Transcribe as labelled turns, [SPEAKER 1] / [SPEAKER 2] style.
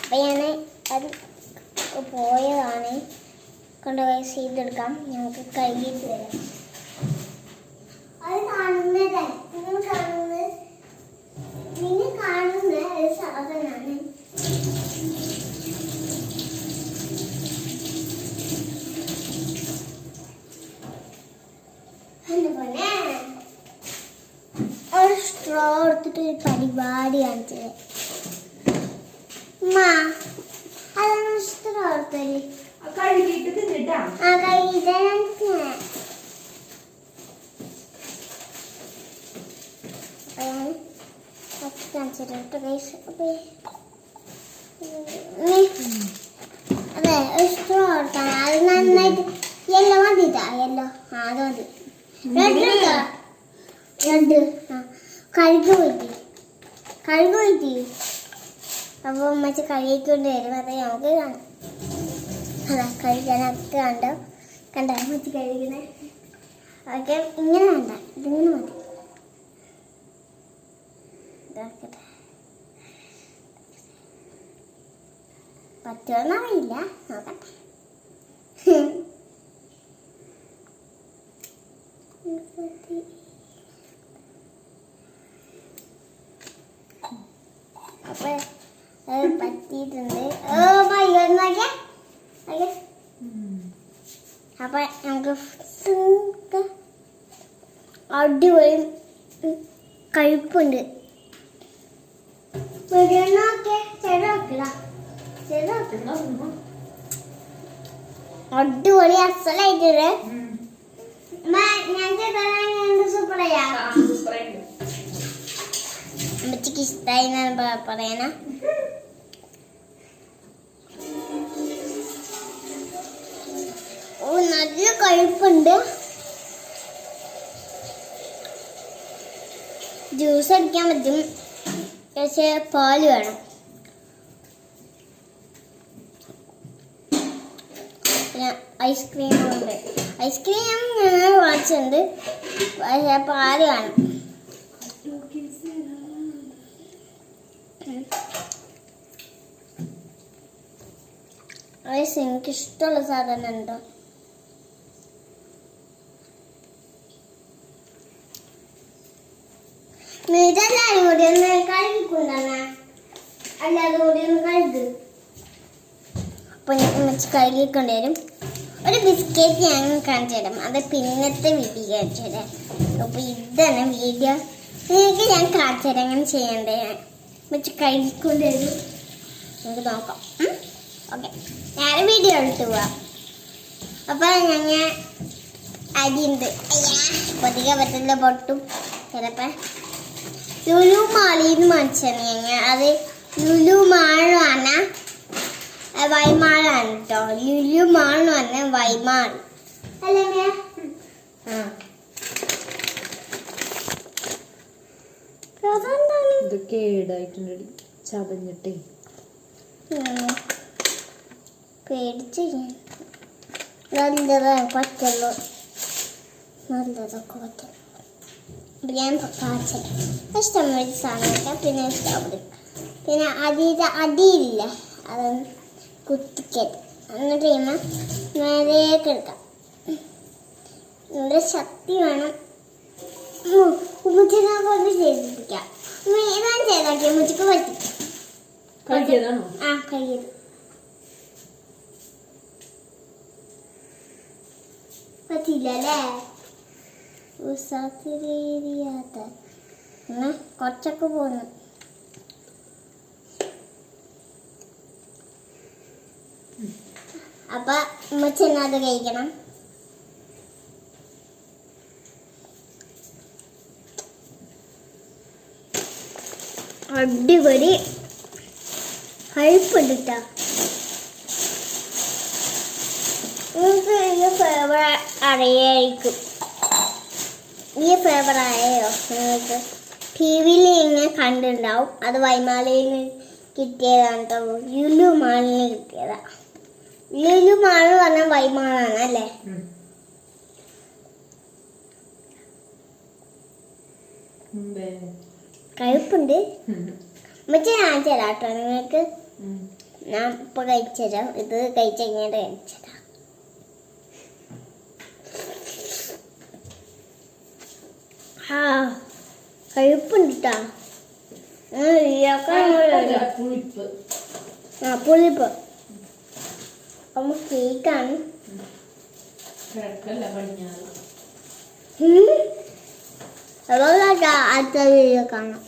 [SPEAKER 1] അപ്പം ഞാൻ അത് പോയതാണ്. കൊണ്ടുപോയി ചെയ്തെടുക്കാം. ഞങ്ങൾക്ക് കഴുകിയിട്ട് വരാം. അത് കാണുന്നത് നിങ്ങൾ കാണുന്ന ഒരു സാധനമാണ്. ഒരു സ്ട്രോ എടുത്തിട്ട് ഒരു പരിപാടി കാണിച്ചത്. അതാണ് സ്ട്രോ എടുത്തത്.
[SPEAKER 2] കഴുകിയിട്ട് തിന്നിട്ടാ
[SPEAKER 1] അതെ ഒരു സ്ട്രോ എടുത്താണ്. അത് നന്നായിട്ട് യെല്ലോ മതിട്ടാ. യെല്ലോ അത് മതി. റെഡ് റെഡ് കഴുകി പോയിട്ട് അപ്പോൾ ഉമ്മച്ച് കഴുകിക്കൊണ്ട് വരും. അത് നമുക്ക് കാണാം. അതാ കഴിക്കാനൊക്കെ കണ്ടോ ഉമ്മച്ച് കഴുകുന്നത്. അതൊക്കെ ഇങ്ങനെ വേണ്ട, ഇതിങ്ങനെ മതി. ഇതാക്കട്ടെ. പറ്റുമെന്നറിയില്ല, നോക്കട്ടെ. അപ്പൊ അത് പറ്റിയിട്ടുണ്ട്. അപ്പൊ നമുക്ക് അടിപൊളി കഴിപ്പുണ്ട്. അടിപൊളി അസലായിട്ടുണ്ട്. അമ്മച്ചിക്ക് ഇഷ്ടായി പറയണ. ഓ നല്ല കഴിപ്പുണ്ട്. ജ്യൂസ് അടിക്കാൻ പറ്റും, പക്ഷേ പാല് വേണം. പിന്നെ ഐസ്ക്രീം ഉണ്ട്. ഐസ്ക്രീം ഞാൻ വാങ്ങിച്ചിട്ടുണ്ട്, പക്ഷേ പാല് വേണം. എനിക്കിഷ്ടമുള്ള സാധനം ഉണ്ടോ? ഇതെല്ലാരും കൂടി ഒന്ന് കഴുകിക്കൊണ്ടാ, അല്ലാതെ കൂടി ഒന്ന് കഴുകു. അപ്പൊ വെച്ച് കഴുകിക്കൊണ്ട് വരും. ഒരു ബിസ്ക്കറ്റ് ഞാൻ കാണിച്ചു തരാം. അത് പിന്നത്തെ വീഡിയോ കാണിച്ചു തരാം. അപ്പൊ ഇതാണ് വീഡിയോ. നിങ്ങൾക്ക് ഞാൻ കാണിച്ചു തരാം അങ്ങനെ ചെയ്യണ്ടേ. വെച്ച് കഴുകിക്കൊണ്ട് വരും. നമുക്ക് നോക്കാം. ഓക്കെ, ഞാൻ വീഡിയോ എടുത്തു പോവാം. അപ്പൊ ഞങ്ങൾ അരിയുണ്ട്. പൊതിക പറ്റില്ല, പൊട്ടും ചിലപ്പോ. ലുലു മാളിന്ന് വാങ്ങിച്ചാണ് ഞങ്ങൾ. അത് ലുലു മാളാണ്, വൈമാളാണ് കേട്ടോ. ലുലു മാളെന്ന് പറഞ്ഞാൽ വൈമാൾ അല്ലേ?
[SPEAKER 2] ഇത് കേടായിട്ടുണ്ട്, ചതഞ്ഞിട്ടേ.
[SPEAKER 1] പേടിച്ച് നല്ലതാണ് പറ്റുള്ളൂ. നല്ലതൊക്കെ പറ്റും. ഞാൻ കാച്ച ഇഷ്ടംപോലെ സാധനമൊക്കെ. പിന്നെ സ്ട്രോബെറി, പിന്നെ അടിയില്ല, അതൊന്ന് കുത്തിക്കട്ട്. എന്നിട്ട് കഴിയുമ്പോൾ നേരേക്ക് എടുക്കാം. നല്ല ശക്തി വേണം. ഉമ്മച്ചിനെ കൊണ്ട് ചെയ്തിപ്പിക്കാം. ഇതാണ് ചെയ്താക്കിയ ഉമ്മച്ചിക്ക് പറ്റും. ആ കഴിയത് പറ്റില്ല അല്ലേ? ഉസാത്തിരിയാത്ത കുറച്ചൊക്കെ പോന്നു. അപ്പൊ ഉമ്മച്ചെന്നെ അത് കഴിക്കണം. അടിപൊളി കഴിപ്പുണ്ട് കേട്ടോ. നിങ്ങൾക്ക് ഈ ഫ്ലേവർ അറിയായിരിക്കും. ഈ ഫ്ലേവർ ആയോ നിങ്ങൾക്ക്? ടി വിയിൽ ഇങ്ങനെ കണ്ടിട്ടുണ്ടാവും. അത് വൈമാലയിൽ നിന്ന് കിട്ടിയതാണ് കേട്ടോ. ലുലു മാളിൽ നിന്ന് കിട്ടിയതാ. ലുലു മാൾ പറഞ്ഞാൽ വൈമാളാണ് അല്ലേ? കഴിപ്പുണ്ട്. മറ്റേ കാണിച്ചു തരാം കേട്ടോ നിങ്ങൾക്ക്. ഞാൻ ഇപ്പൊ കഴിച്ചുതരാം. ഇത് കഴിച്ച് കഴിഞ്ഞിട്ട് കഴിച്ചുതരാം. ആ കഴിപ്പുണ്ട് കേട്ടോ.
[SPEAKER 2] പുളിപ്പ്.
[SPEAKER 1] ആ പുളിപ്പ്. അമ്മ കേക്കാണ്.
[SPEAKER 2] കിഴക്കല്ല പടിഞ്ഞാറ്.
[SPEAKER 1] അതുപോലെ അടുത്ത വീഡിയോ കാണാം.